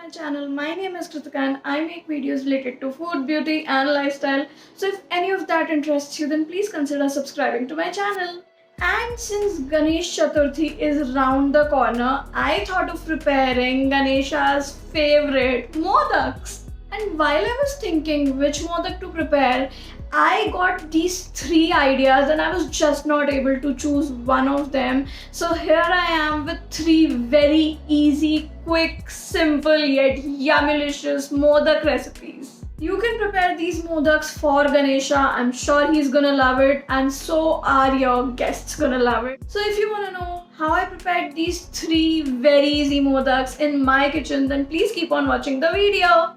my channel. My name is Kritika and I make videos related to food, beauty and lifestyle. So if any of that interests you, then please consider subscribing to my channel. And since Ganesh Chaturthi is round the corner, I thought of preparing Ganesha's favorite Modaks. And while I was thinking which Modak to prepare, I got these three ideas and I was just not able to choose one of them. So here I am with three very easy, quick, simple yet yummylicious Modak recipes. You can prepare these Modaks for Ganesha. I'm sure he's gonna love it and so are your guests gonna love it. So if you wanna know how I prepared these three very easy Modaks in my kitchen, then please keep on watching the video.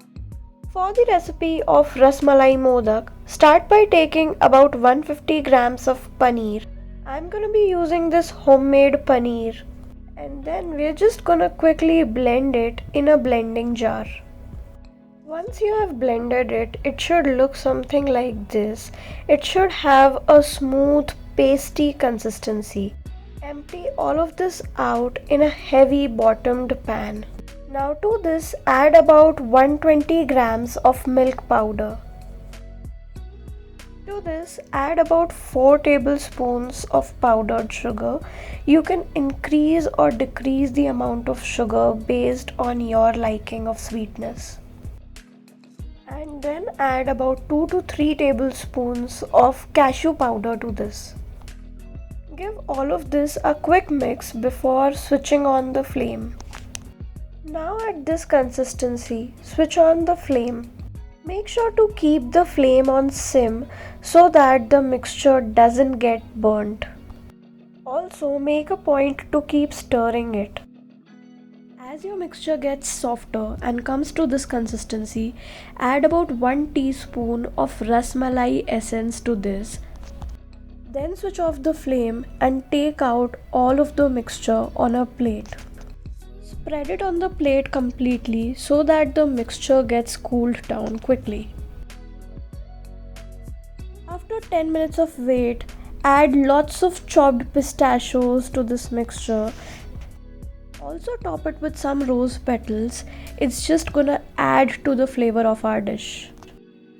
For the recipe of Rasmalai Modak, start by taking about 150 grams of paneer. I'm gonna be using this homemade paneer and then we're just gonna quickly blend it in a blending jar. Once you have blended it, it should look something like this. It should have a smooth pasty consistency. Empty all of this out in a heavy bottomed pan. Now to this add about 120 grams of milk powder. To this add about 4 tablespoons of powdered sugar. You can increase or decrease the amount of sugar based on your liking of sweetness. And then add about 2 to 3 tablespoons of cashew powder to this. Give all of this a quick mix before switching on the flame. Now at this consistency, switch on the flame. Make sure to keep the flame on sim so that the mixture doesn't get burnt. Also make a point to keep stirring it. As your mixture gets softer and comes to this consistency, add about 1 teaspoon of Rasmalai essence to this. Then switch off the flame and take out all of the mixture on a plate. Spread it on the plate completely so that the mixture gets cooled down quickly. After 10 minutes of wait, add lots of chopped pistachios to this mixture. Also top it with some rose petals. It's just gonna add to the flavor of our dish.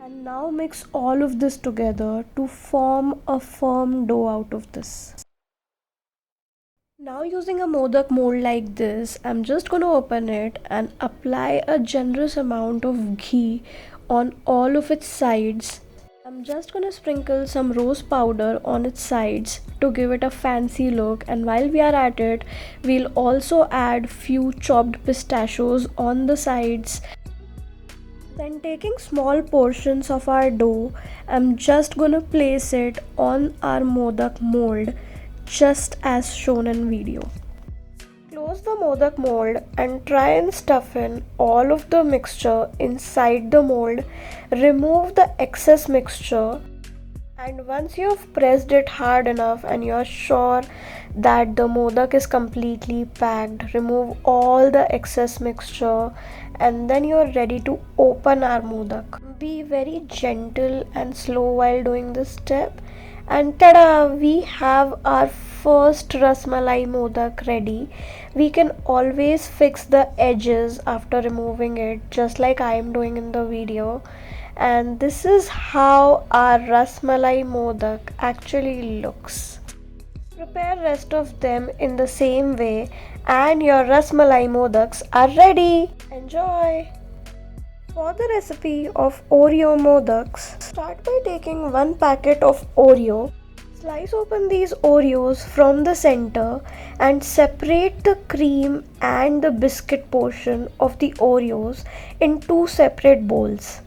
And now mix all of this together to form a firm dough out of this. Now using a modak mold like this, I'm just going to open it and apply a generous amount of ghee on all of its sides. I'm just going to sprinkle some rose powder on its sides to give it a fancy look, and while we are at it, we'll also add few chopped pistachios on the sides. Then taking small portions of our dough, I'm just going to place it on our modak mold, just as shown in video. Close the modak mold and try and stuff in all of the mixture inside the mold. Remove the excess mixture, and once you have pressed it hard enough and you are sure that the modak is completely packed, remove all the excess mixture and then you are ready to open our modak. Be very gentle and slow while doing this step. And tada! We have our first Rasmalai Modak ready. We can always fix the edges after removing it, just like I am doing in the video. And this is how our Rasmalai Modak actually looks. Prepare rest of them in the same way and your Rasmalai Modaks are ready. Enjoy! For the recipe of Oreo Modaks, start by taking 1 packet of Oreo. Slice open these Oreos from the center and separate the cream and the biscuit portion of the Oreos in 2 separate bowls.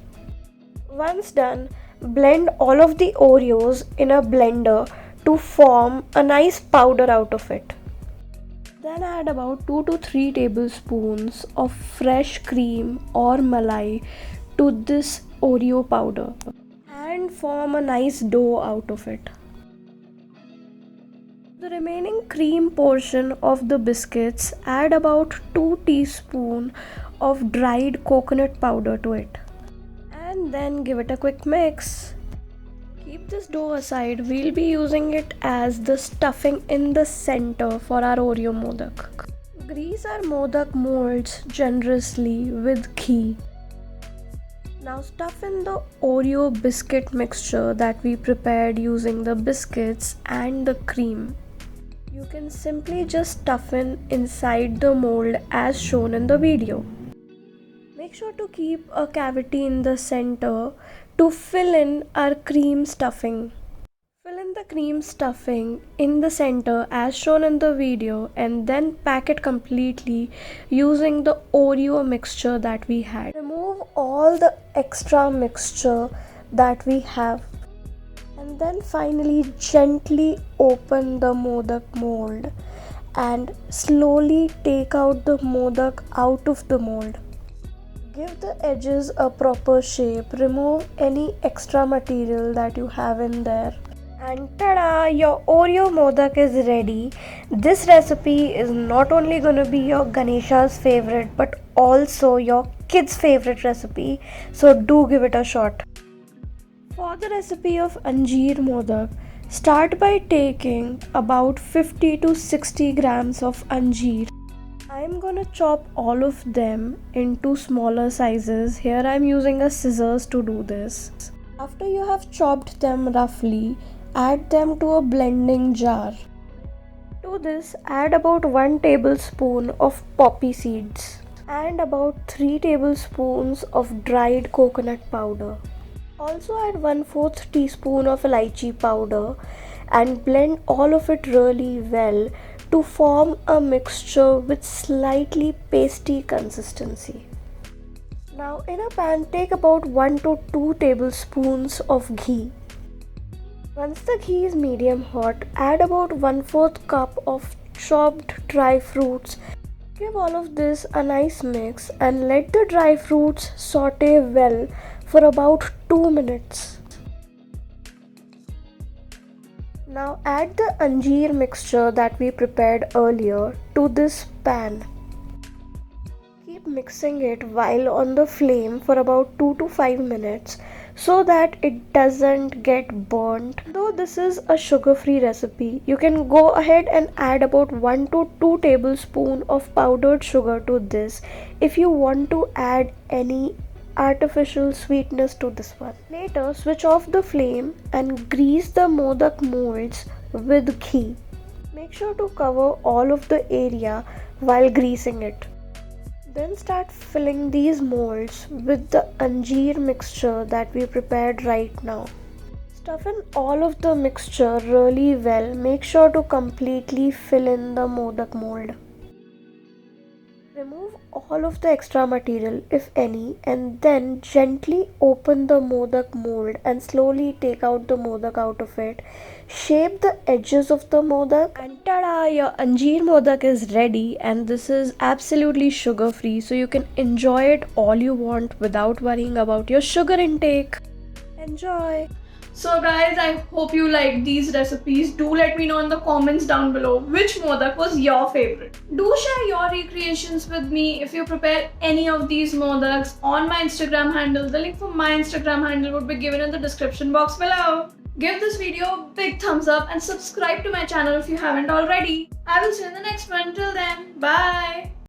Once done, blend all of the Oreos in a blender to form a nice powder out of it. Then add about 2 to 3 tablespoons of fresh cream or malai to this Oreo powder and form a nice dough out of it. The remaining cream portion of the biscuits, add about 2 teaspoons of dried coconut powder to it and then give it a quick mix. Keep this dough aside, we'll be using it as the stuffing in the center for our Oreo Modak. Grease our modak molds generously with ghee. Now stuff in the Oreo biscuit mixture that we prepared using the biscuits and the cream. You can simply just stuff in inside the mold as shown in the video. Make sure to keep a cavity in the center to fill in our cream stuffing. Fill in the cream stuffing in the center as shown in the video and then pack it completely using the Oreo mixture that we had. Remove all the extra mixture that we have and then finally gently open the modak mold and slowly take out the modak out of the mold. Give the edges a proper shape, remove any extra material that you have in there. And tada! Your Oreo Modak is ready. This recipe is not only gonna be your Ganesha's favorite but also your kids' favorite recipe. So do give it a shot. For the recipe of Anjeer Modak, start by taking about 50 to 60 grams of anjeer. I'm gonna chop all of them into smaller sizes. Here I'm using a scissors to do this. After you have chopped them roughly, add them to a blending jar. To this, add about 1 tablespoon of poppy seeds and about 3 tablespoons of dried coconut powder. Also add 1/4 teaspoon of elaichi powder and blend all of it really well to form a mixture with slightly pasty consistency. Now in a pan, take about 1 to 2 tablespoons of ghee. Once the ghee is medium hot, add about 1/4 cup of chopped dry fruits. Give all of this a nice mix and let the dry fruits saute well for about 2 minutes. Now add the anjeer mixture that we prepared earlier to this pan. Keep mixing it while on the flame for about 2 to 5 minutes so that it doesn't get burnt. Though this is a sugar-free recipe, you can go ahead and add about 1 to 2 tablespoons of powdered sugar to this if you want to add any artificial sweetness to this one. Later, switch off the flame and grease the modak molds with ghee. Make sure to cover all of the area while greasing it. Then start filling these molds with the anjeer mixture that we prepared right now. Stuff in all of the mixture really well. Make sure to completely fill in the modak mold. Remove all of the extra material if any and then gently open the modak mold and slowly take out the modak out of it. Shape the edges of the modak and tada! Your Anjeer Modak is ready and this is absolutely sugar free, so you can enjoy it all you want without worrying about your sugar intake. Enjoy! So guys, I hope you liked these recipes. Do let me know in the comments down below which modak was your favorite. Do share your recreations with me if you prepare any of these modaks on my Instagram handle. The link for my Instagram handle would be given in the description box below. Give this video a big thumbs up and subscribe to my channel if you haven't already. I will see you in the next one. Till then, bye.